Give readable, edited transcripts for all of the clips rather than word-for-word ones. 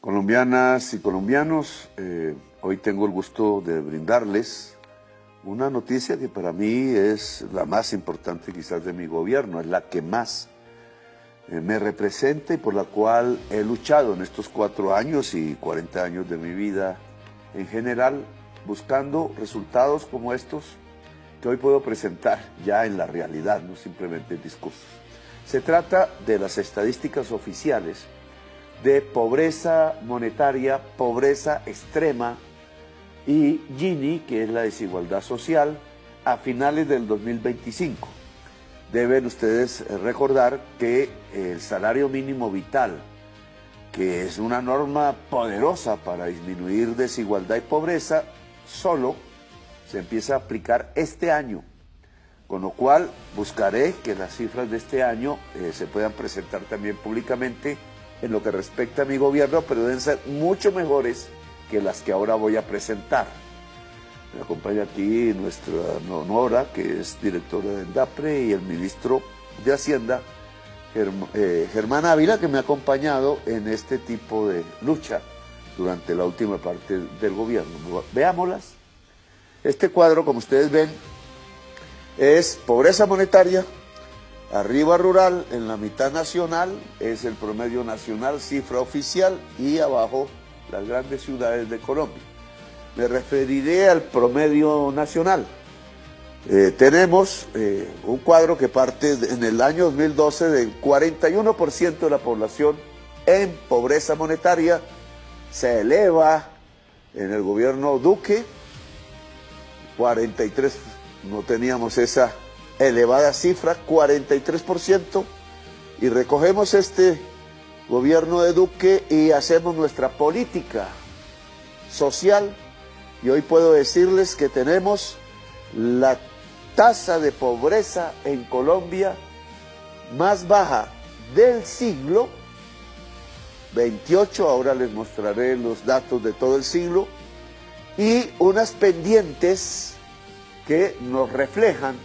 Colombianas y colombianos, hoy tengo el gusto de brindarles una noticia que para mí es la más importante quizás de mi gobierno, es la que más me representa y por la cual he luchado en estos 4 años y 40 años de mi vida en general, buscando resultados como estos que hoy puedo presentar ya en la realidad, no simplemente en discursos. Se trata de las estadísticas oficiales de pobreza monetaria, pobreza extrema y Gini, que es la desigualdad social, a finales del 2025. Deben ustedes recordar que el salario mínimo vital, que es una norma poderosa para disminuir desigualdad y pobreza, solo se empieza a aplicar este año, con lo cual buscaré que las cifras de este año se puedan presentar también públicamente en lo que respecta a mi gobierno, pero deben ser mucho mejores que las que ahora voy a presentar. Me acompaña aquí nuestra Nora, que es directora de ENDAPRE, y el ministro de Hacienda, Germán Ávila, que me ha acompañado en este tipo de lucha durante la última parte del gobierno. Veámoslas. Este cuadro, como ustedes ven, es pobreza monetaria, arriba rural, en la mitad nacional, es el promedio nacional, cifra oficial, y abajo las grandes ciudades de Colombia. Me referiré al promedio nacional. Tenemos un cuadro que parte en el año 2012 del 41% de la población en pobreza monetaria, se eleva en el gobierno Duque, 43%, no teníamos esa elevada cifra, 43%, y recogemos este gobierno de Duque y hacemos nuestra política social, y hoy puedo decirles que tenemos la tasa de pobreza en Colombia más baja del siglo XXVIII, ahora les mostraré los datos de todo el siglo, y unas pendientes que nos reflejan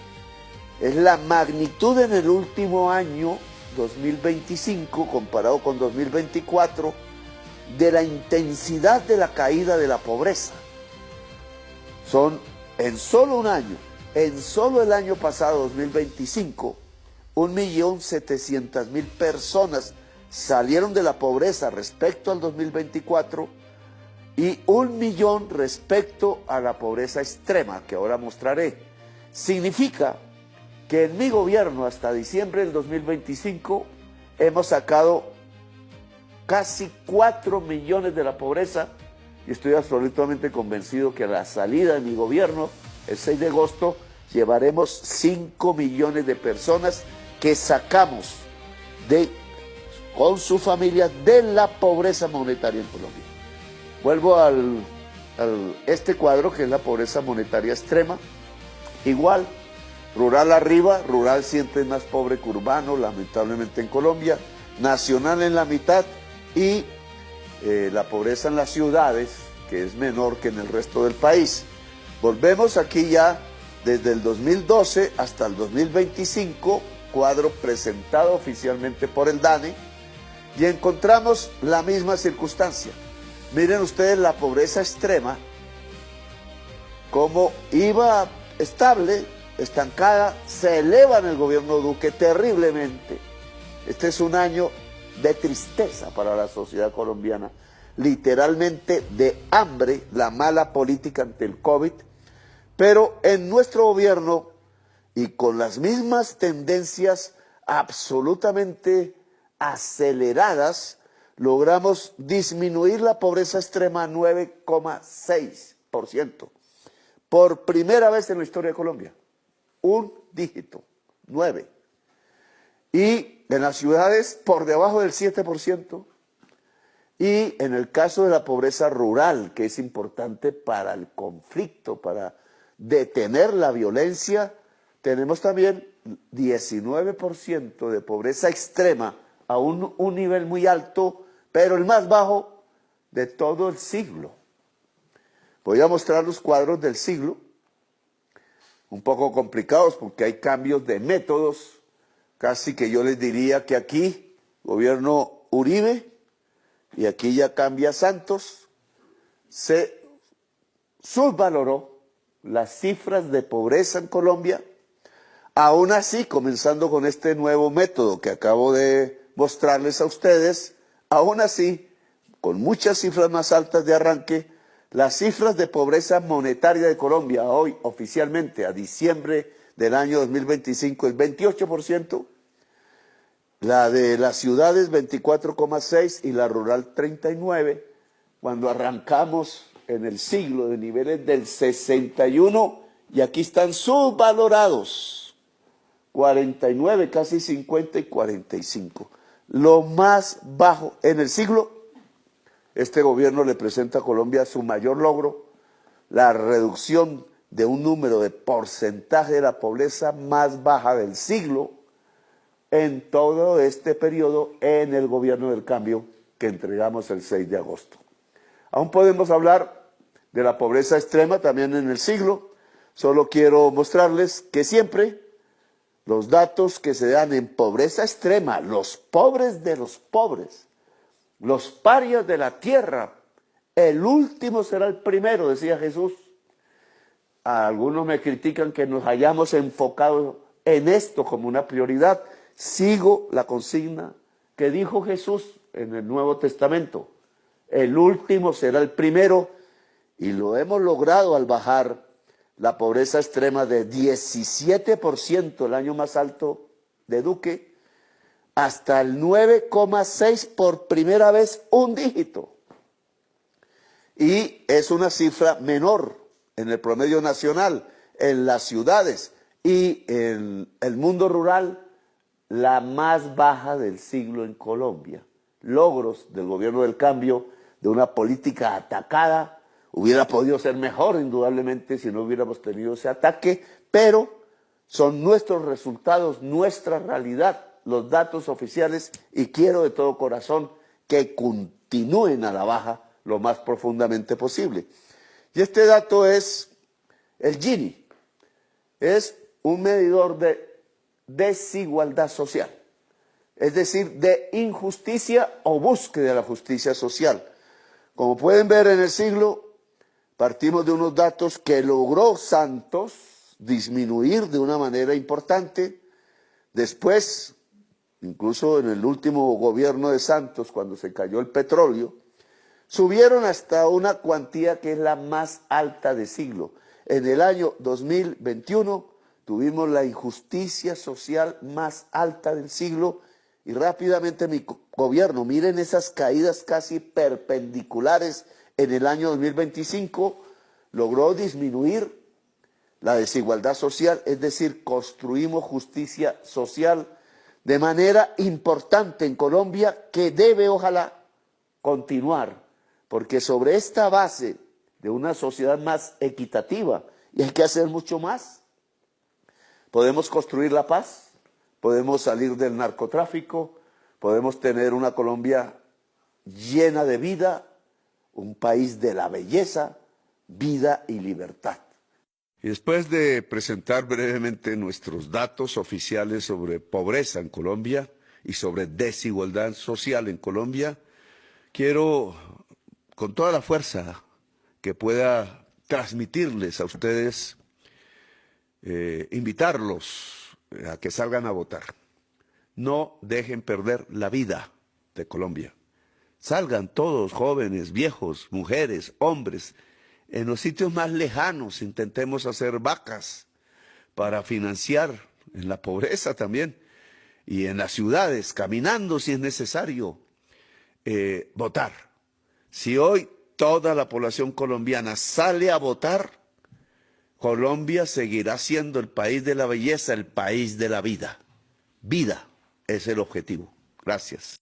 es la magnitud en el último año 2025 comparado con 2024 de la intensidad de la caída de la pobreza. Son en solo un año, en solo el año pasado 2025, 1.700.000 personas salieron de la pobreza respecto al 2024 y 1 millón respecto a la pobreza extrema que ahora mostraré. Significa que en mi gobierno hasta diciembre del 2025 hemos sacado casi 4 millones de la pobreza, y estoy absolutamente convencido que a la salida de mi gobierno, el 6 de agosto, llevaremos 5 millones de personas que sacamos con su familia de la pobreza monetaria en Colombia. Vuelvo al este cuadro, que es la pobreza monetaria extrema. Igual, rural arriba, rural siempre es más pobre que urbano, lamentablemente en Colombia, nacional en la mitad, y la pobreza en las ciudades, que es menor que en el resto del país. Volvemos aquí ya desde el 2012 hasta el 2025, cuadro presentado oficialmente por el DANE, y encontramos la misma circunstancia. Miren ustedes la pobreza extrema, como iba estable, estancada, se eleva en el gobierno Duque terriblemente. Este es un año de tristeza para la sociedad colombiana, literalmente de hambre, la mala política ante el COVID, pero en nuestro gobierno y con las mismas tendencias absolutamente aceleradas, logramos disminuir la pobreza extrema a 9,6%. Por primera vez en la historia de Colombia. Un dígito, 9. Y en las ciudades por debajo del 7%. Y en el caso de la pobreza rural, que es importante para el conflicto, para detener la violencia, tenemos también 19% de pobreza extrema, a un nivel muy alto, pero el más bajo de todo el siglo. Voy a mostrar los cuadros del siglo, un poco complicados porque hay cambios de métodos, casi que yo les diría que aquí, gobierno Uribe, y aquí ya cambia Santos, se subvaloró las cifras de pobreza en Colombia. Aún así, comenzando con este nuevo método que acabo de mostrarles a ustedes, aún así, con muchas cifras más altas de arranque, las cifras de pobreza monetaria de Colombia hoy oficialmente a diciembre del año 2025 es 28%, la de las ciudades 24,6% y la rural 39%, cuando arrancamos en el siglo de niveles del 61 y aquí están subvalorados, 49, casi 50 y 45. Lo más bajo en el siglo. Este gobierno le presenta a Colombia su mayor logro, la reducción de un número de porcentaje de la pobreza más baja del siglo en todo este periodo en el gobierno del cambio que entregamos el 6 de agosto. Aún podemos hablar de la pobreza extrema también en el siglo, solo quiero mostrarles que siempre los datos que se dan en pobreza extrema, los pobres de los pobres, los parias de la tierra, el último será el primero, decía Jesús. Algunos me critican que nos hayamos enfocado en esto como una prioridad. Sigo la consigna que dijo Jesús en el Nuevo Testamento. El último será el primero y lo hemos logrado al bajar la pobreza extrema de 17%, el año más alto de Duque, hasta el 9,6% por primera vez, un dígito. Y es una cifra menor en el promedio nacional, en las ciudades y en el mundo rural, la más baja del siglo en Colombia. Logros del gobierno del cambio, de una política atacada, hubiera podido ser mejor indudablemente si no hubiéramos tenido ese ataque, pero son nuestros resultados, nuestra realidad, los datos oficiales y quiero de todo corazón que continúen a la baja lo más profundamente posible. Y este dato es el Gini, es un medidor de desigualdad social, es decir, de injusticia o búsqueda de la justicia social. Como pueden ver en el siglo, partimos de unos datos que logró Santos disminuir de una manera importante. Después, incluso en el último gobierno de Santos, cuando se cayó el petróleo, subieron hasta una cuantía que es la más alta del siglo. En el año 2021 tuvimos la injusticia social más alta del siglo y rápidamente mi gobierno, miren esas caídas casi perpendiculares en el año 2025, logró disminuir la desigualdad social, es decir, construimos justicia social de manera importante en Colombia que debe, ojalá, continuar, porque sobre esta base de una sociedad más equitativa, y hay que hacer mucho más, podemos construir la paz, podemos salir del narcotráfico, podemos tener una Colombia llena de vida, un país de la belleza, vida y libertad. Y después de presentar brevemente nuestros datos oficiales sobre pobreza en Colombia y sobre desigualdad social en Colombia, quiero, con toda la fuerza que pueda transmitirles a ustedes, invitarlos a que salgan a votar. No dejen perder la vida de Colombia. Salgan todos, jóvenes, viejos, mujeres, hombres, en los sitios más lejanos intentemos hacer vacas para financiar en la pobreza también y en las ciudades, caminando si es necesario, votar. Si hoy toda la población colombiana sale a votar, Colombia seguirá siendo el país de la belleza, el país de la vida. Vida es el objetivo. Gracias.